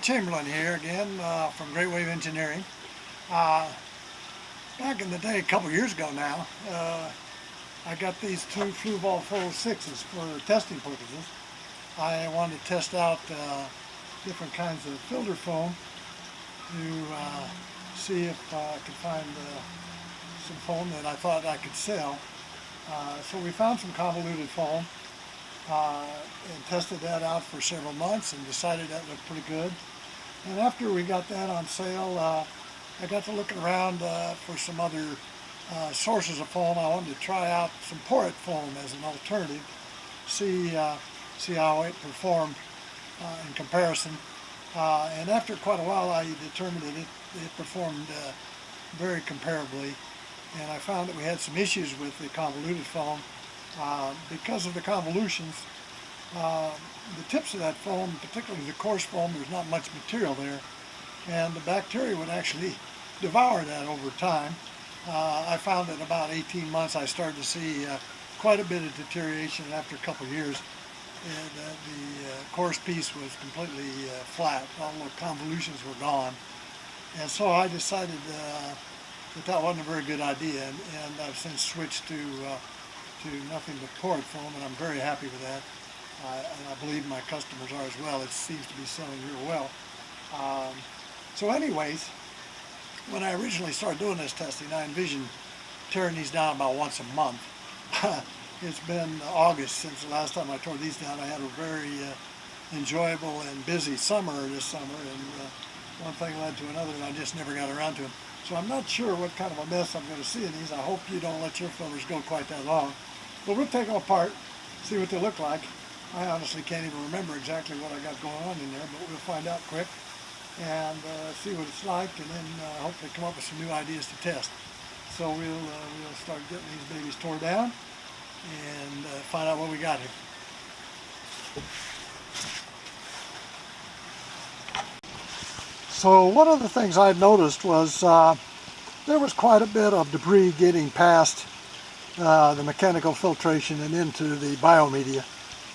Chamberlain here again from Great Wave Engineering. Uh, Back in the day, a couple years ago now, I got these two Fluval 406s for testing purposes. I wanted to test out different kinds of filter foam to see if I could find some foam that I thought I could sell. So we found some convoluted foam and tested that out for several months and decided that looked pretty good. And after we got that on sale, I got to looking around for some other sources of foam. I wanted to try out some porate foam as an alternative, see how it performed in comparison. And after quite a while, I determined that it performed very comparably. And I found that we had some issues with the convoluted foam. Because of the convolutions, the tips of that foam, particularly the coarse foam, there's not much material there, and the bacteria would actually devour that over time. I found that about 18 months I started to see quite a bit of deterioration, and after a couple of years the coarse piece was completely flat. All the convolutions were gone, and so I decided that wasn't a very good idea, and I've since switched to nothing but porate foam, and I'm very happy with that. And I believe my customers are as well. It seems to be selling real well. So anyways, when I originally started doing this testing, I envisioned tearing these down about once a month. It's been August since the last time I tore these down. I had a very enjoyable and busy summer this summer, and one thing led to another, and I just never got around to them. So I'm not sure what kind of a mess I'm going to see in these. I hope you don't let your filters go quite that long. But we'll take them apart, see what they look like. I honestly can't even remember exactly what I got going on in there, but we'll find out quick and see what it's like, and then hopefully come up with some new ideas to test. So we'll start getting these babies tore down and find out what we got here. So one of the things I noticed was there was quite a bit of debris getting past the mechanical filtration and into the biomedia,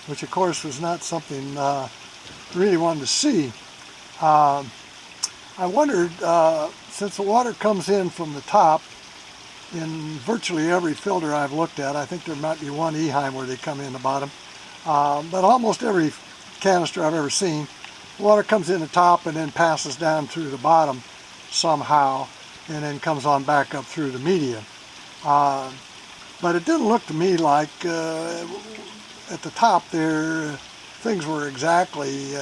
which of course was not something I really wanted to see. I wondered, since the water comes in from the top in virtually every filter I've looked at, I think there might be one Eheim where they come in the bottom, but almost every canister I've ever seen, water comes in the top and then passes down through the bottom somehow and then comes on back up through the media. But it didn't look to me like at the top there things were exactly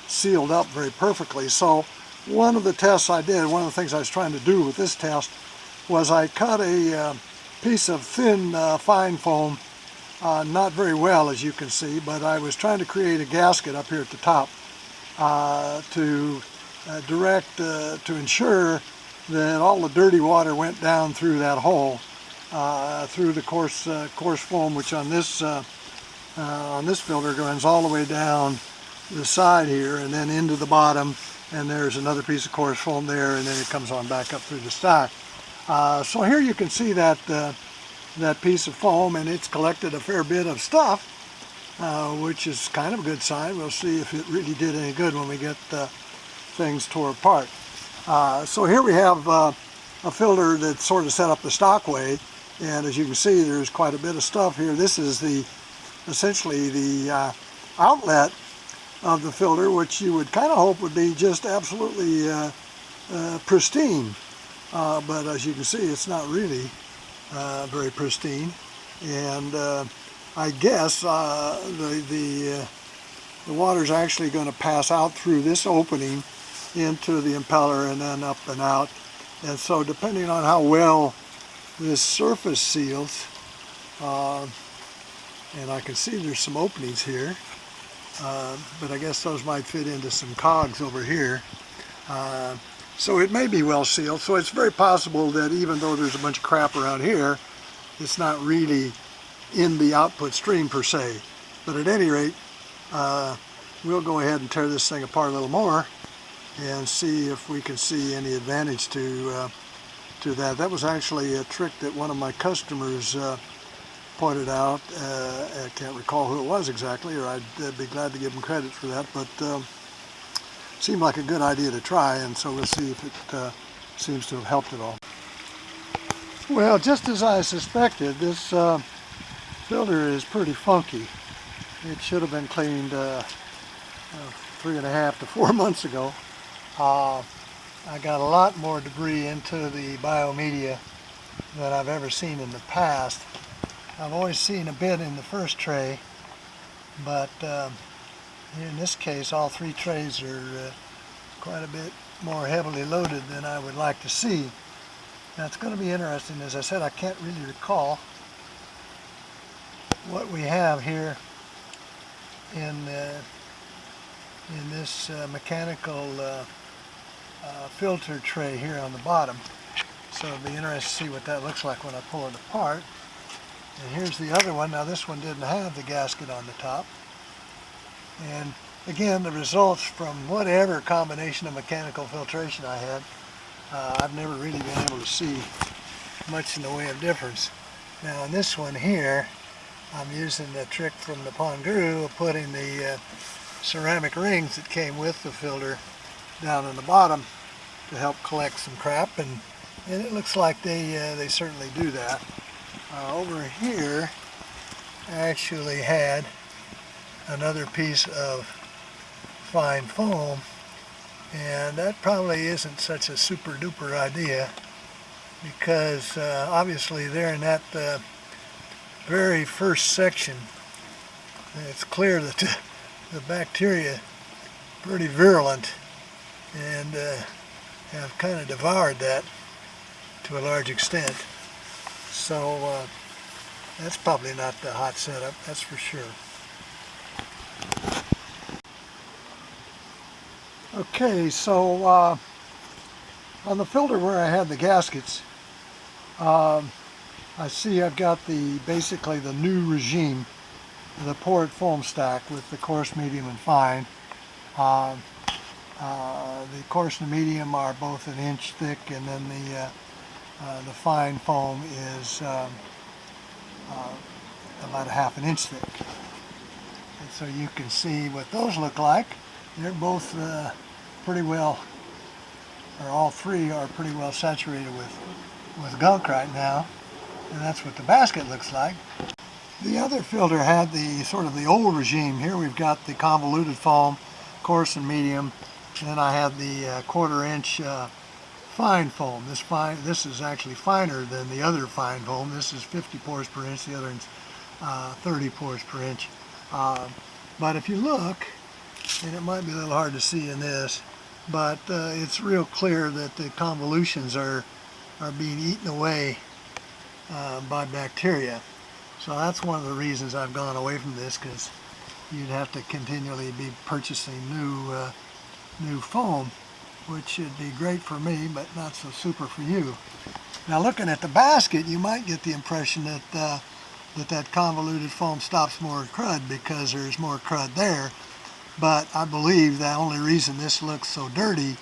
sealed up very perfectly. So one of the tests I did, one of the things I was trying to do with this test, was I cut a piece of thin fine foam, not very well as you can see, but I was trying to create a gasket up here at the top to ensure that all the dirty water went down through that hole, through the coarse foam, which on this filter runs all the way down the side here and then into the bottom, and there's another piece of coarse foam there, and then it comes on back up through the stock. So here you can see that that piece of foam, and it's collected a fair bit of stuff, which is kind of a good sign. We'll see if it really did any good when we get things tore apart. So here we have a filter that's sort of set up the stock way, and as you can see, there's quite a bit of stuff here. This is essentially the outlet of the filter, which you would kind of hope would be just absolutely pristine, but as you can see, it's not really very pristine, and I guess the water's actually going to pass out through this opening into the impeller and then up and out. And so depending on how well this surface seals, and I can see there's some openings here, but I guess those might fit into some cogs over here. So it may be well sealed. So it's very possible that even though there's a bunch of crap around here, it's not really in the output stream per se. But at any rate, we'll go ahead and tear this thing apart a little more and see if we can see any advantage to that. That was actually a trick that one of my customers pointed out. I can't recall who it was exactly, or I'd be glad to give him credit for that. But seemed like a good idea to try, and so we'll see if it seems to have helped at all. Well, just as I suspected, this filter is pretty funky. It should have been cleaned 3.5 to 4 months ago. I got a lot more debris into the biomedia than I've ever seen in the past. I've always seen a bit in the first tray, but in this case all 3 trays are quite a bit more heavily loaded than I would like to see. Now it's going to be interesting. As I said, I can't really recall what we have here in this mechanical filter tray here on the bottom. So it'll be interesting to see what that looks like when I pull it apart. And here's the other one. Now this one didn't have the gasket on the top. And again, the results from whatever combination of mechanical filtration I had, I've never really been able to see much in the way of difference. Now in this one here, I'm using the trick from the Ponguru of putting the ceramic rings that came with the filter down in the bottom to help collect some crap, and it looks like they certainly do that. Over here I actually had another piece of fine foam, and that probably isn't such a super duper idea, because obviously there in that very first section it's clear that the bacteria are pretty virulent and have kind of devoured that to a large extent. So that's probably not the hot setup, that's for sure. Okay, so on the filter where I had the gaskets, I see I've got basically the new regime, the poured foam stack with the coarse, medium, and fine. The coarse and the medium are both an inch thick, and then the fine foam is about a half an inch thick. And so you can see what those look like. They're both pretty well, or all 3 are pretty well saturated with gunk right now, and that's what the basket looks like. The other filter had the sort of the old regime. Here we've got the convoluted foam, coarse and medium, and then I had the 1/4 inch fine foam. This is actually finer than the other fine foam. This is 50 pores per inch, the other is 30 pores per inch. But if you look, and it might be a little hard to see in this, but it's real clear that the convolutions are being eaten away by bacteria. So that's one of the reasons I've gone away from this, because you'd have to continually be purchasing new foam, which would be great for me, but not so super for you. Now looking at the basket, you might get the impression that that convoluted foam stops more crud because there's more crud there. But I believe the only reason this looks so dirty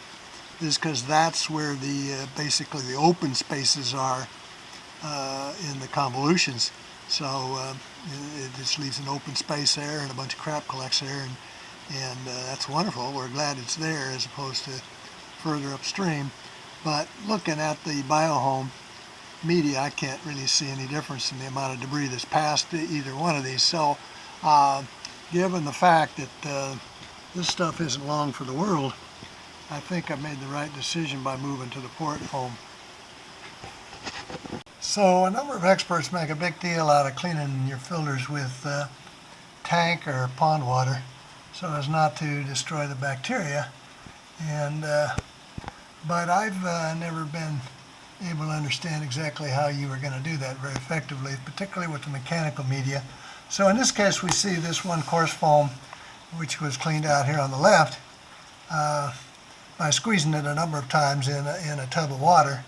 is because that's where basically the open spaces are in the convolutions. So it just leaves an open space there, and a bunch of crap collects there, and that's wonderful. We're glad it's there as opposed to further upstream. But looking at the biohome media, I can't really see any difference in the amount of debris that's passed either one of these. So given the fact that this stuff isn't long for the world, I think I made the right decision by moving to the port foam. So a number of experts make a big deal out of cleaning your filters with tank or pond water so as not to destroy the bacteria, and but I've never been able to understand exactly how you are going to do that very effectively, particularly with the mechanical media. So in this case, we see this one coarse foam, which was cleaned out here on the left by squeezing it a number of times in a tub of water,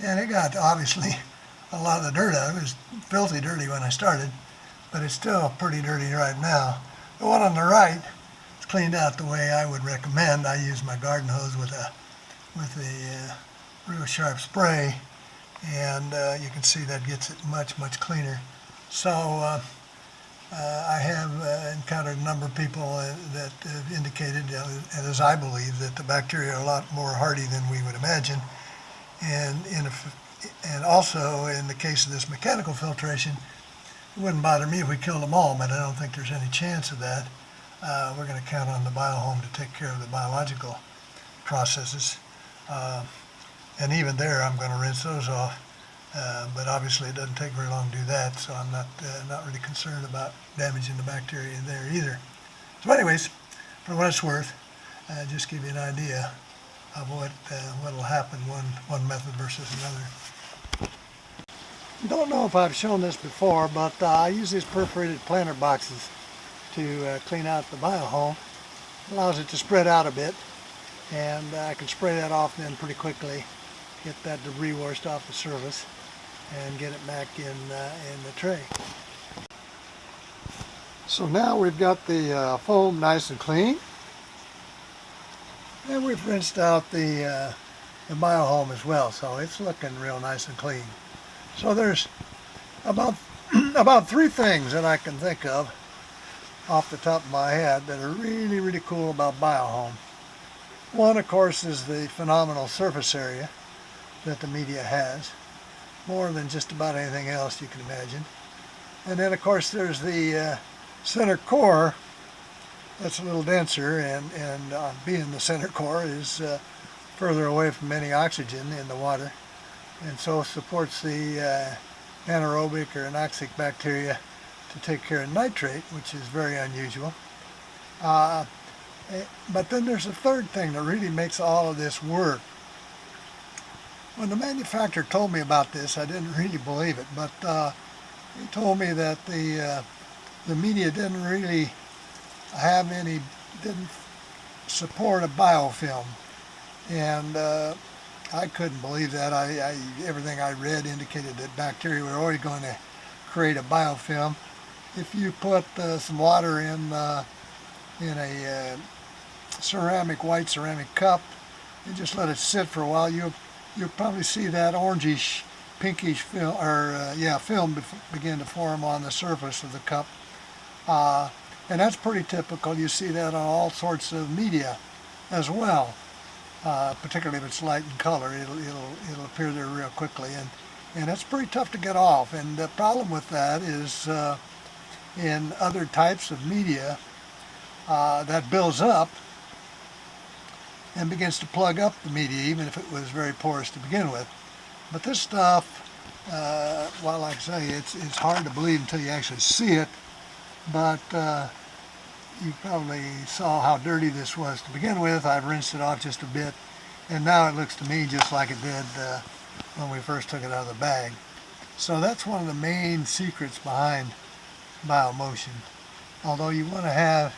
and it got obviously a lot of the dirt out. It was filthy dirty when I started, but it's still pretty dirty right now. The one on the right is cleaned out the way I would recommend. I use my garden hose with a real sharp spray, and you can see that gets it much cleaner. So I have encountered a number of people that have indicated, and as I believe, that the bacteria are a lot more hardy than we would imagine. And and also in the case of this mechanical filtration, it wouldn't bother me if we killed them all, but I don't think there's any chance of that. We're going to count on the biohome to take care of the biological processes. And even there, I'm going to rinse those off. But obviously it doesn't take very long to do that, so I'm not really concerned about damaging the bacteria there either. So anyways, for what it's worth, just give you an idea of what'll happen one method versus another. Don't know if I've shown this before, but I use these perforated planter boxes to clean out the biohome. Allows it to spread out a bit, and I can spray that off then pretty quickly, get that debris washed off the surface, and get it back in the tray. So now we've got the foam nice and clean, and we've rinsed out the biohome as well, so it's looking real nice and clean. So there's about about 3 things that I can think of off the top of my head that are really cool about biohome. One, of course, is the phenomenal surface area that the media has, more than just about anything else you can imagine. And then, of course, there's the center core that's a little denser, and being the center core is further away from any oxygen in the water, and so supports the anaerobic or anoxic bacteria to take care of nitrate, which is very unusual. But then there's a third thing that really makes all of this work. When the manufacturer told me about this, I didn't really believe it, but he told me that the media didn't really didn't support a biofilm, and I couldn't believe that. Everything I read indicated that bacteria were always going to create a biofilm. If you put some water in a white ceramic cup and just let it sit for a while, you'll probably see that orangish, pinkish film, film begin to form on the surface of the cup. And that's pretty typical. You see that on all sorts of media as well. Particularly if it's light in color, it'll appear there real quickly, and it's pretty tough to get off. And the problem with that is in other types of media that builds up and begins to plug up the media, even if it was very porous to begin with. But this stuff, well, like I say, it's hard to believe until you actually see it, but you probably saw how dirty this was to begin with. I've rinsed it off just a bit, and now it looks to me just like it did when we first took it out of the bag. So that's one of the main secrets behind biomotion. Although you want to have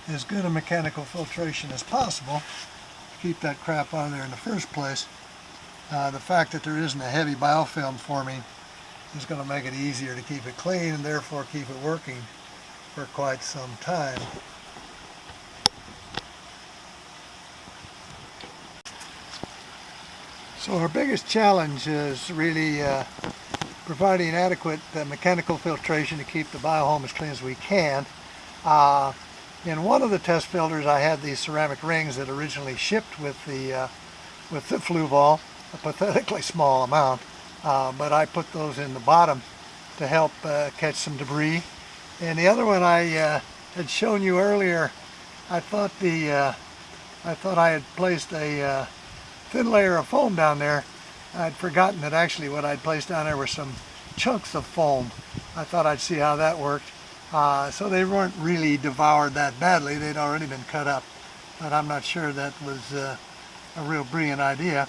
as good a mechanical filtration as possible to keep that crap out of there in the first place, the fact that there isn't a heavy biofilm forming is going to make it easier to keep it clean and therefore keep it working for quite some time. So our biggest challenge is really providing adequate mechanical filtration to keep the biohome as clean as we can. In one of the test filters, I had these ceramic rings that originally shipped with the Fluval, a pathetically small amount, but I put those in the bottom to help catch some debris. And the other one I had shown you earlier, I thought I had placed a thin layer of foam down there. I'd forgotten that actually what I'd placed down there were some chunks of foam. I thought I'd see how that worked. So they weren't really devoured that badly. They'd already been cut up, but I'm not sure that was a real brilliant idea.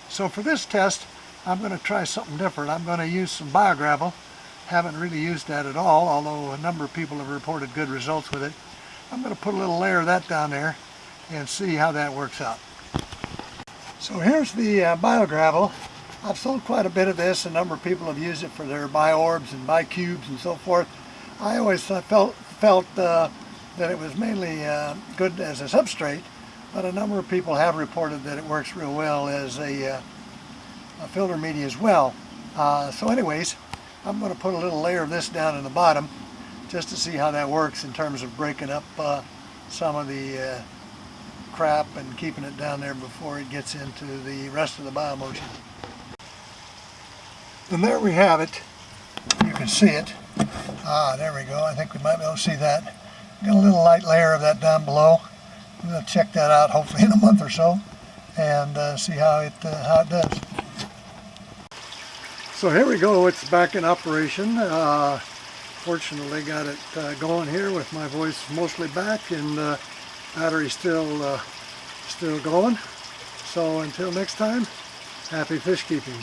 So for this test, I'm going to try something different. I'm going to use some biogravel. Haven't really used that at all, although a number of people have reported good results with it. I'm going to put a little layer of that down there and see how that works out. So here's the biogravel. I've sold quite a bit of this. A number of people have used it for their biorbs and bicubes and so forth. I always felt that it was mainly good as a substrate, but a number of people have reported that it works real well as a filter media as well. So anyways, I'm going to put a little layer of this down in the bottom. just to see how that works in terms of breaking up some of the crap and keeping it down there before it gets into the rest of the biomotion. And there we have it. You can see it. There we go. I think we might be able to see that. Got a little light layer of that down below. I'm going to check that out hopefully in a month or so and see how it does. So here we go. It's back in operation. Fortunately got it going here with my voice mostly back and battery still going. So until next time, happy fish keeping.